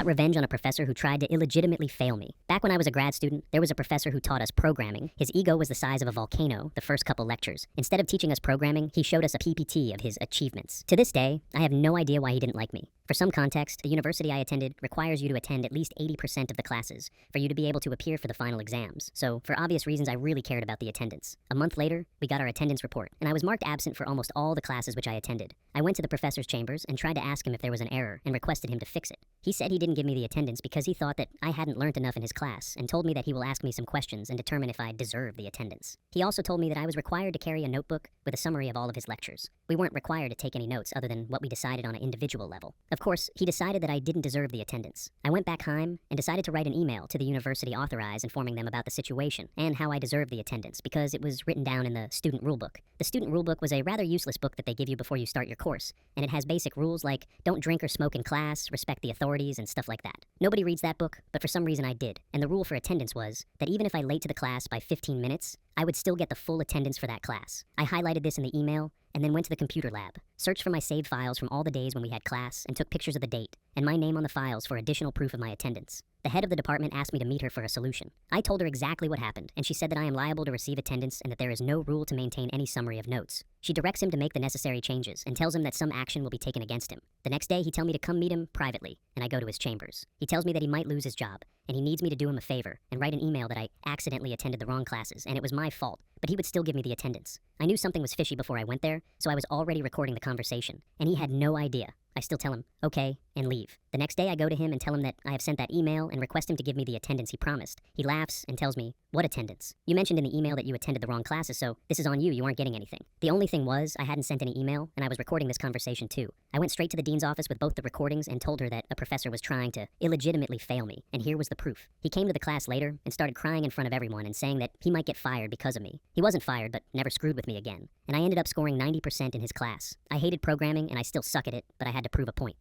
got revenge on a professor who tried to illegitimately fail me. Back when I was a grad student, there was a professor who taught us programming. His ego was the size of a volcano the first couple lectures. Instead of teaching us programming, he showed us a PPT of his achievements. To this day, I have no idea why he didn't like me. For some context, the university I attended requires you to attend at least 80% of the classes for you to be able to appear for the final exams. So, for obvious reasons, I really cared about the attendance. A month later, we got our attendance report, and I was marked absent for almost all the classes which I attended. I went to the professor's chambers and tried to ask him if there was an error and requested him to fix it. He said he didn't give me the attendance because he thought that I hadn't learned enough in his class and told me that he will ask me some questions and determine if I deserve the attendance. He also told me that I was required to carry a notebook with a summary of all of his lectures. We weren't required to take any notes other than what we decided on an individual level. Of course, he decided that I didn't deserve the attendance. I went back home and decided to write an email to the university authorize informing them about the situation and how I deserved the attendance because it was written down in the student rulebook. The student rulebook was a rather useless book that they give you before you start your course, and it has basic rules like don't drink or smoke in class, respect the authorities, and stuff like that. Nobody reads that book, but for some reason I did, and the rule for attendance was that even if I late to the class by 15 minutes, I would still get the full attendance for that class. I highlighted this in the email and then went to the computer lab, searched for my saved files from all the days when we had class, and took pictures of the date and my name on the files for additional proof of my attendance. The head of the department asked me to meet her for a solution. I told her exactly what happened, and she said that I am liable to receive attendance and that there is no rule to maintain any summary of notes. She directs him to make the necessary changes and tells him that some action will be taken against him. The next day, he tells me to come meet him privately, and I go to his chambers. He tells me that he might lose his job, and he needs me to do him a favor and write an email that I accidentally attended the wrong classes, and it was my fault, but he would still give me the attendance. I knew something was fishy before I went there, so I was already recording the conversation, and he had no idea. I still tell him, okay, and leave. The next day I go to him and tell him that I have sent that email and request him to give me the attendance he promised. He laughs and tells me, what attendance? You mentioned in the email that you attended the wrong classes, so this is on you, you aren't getting anything. The only thing was, I hadn't sent any email, and I was recording this conversation too. I went straight to the dean's office with both the recordings and told her that a professor was trying to illegitimately fail me, and here was the proof. He came to the class later and started crying in front of everyone and saying that he might get fired because of me. He wasn't fired, but never screwed with me again, and I ended up scoring 90% in his class. I hated programming and I still suck at it, but I had to prove a point.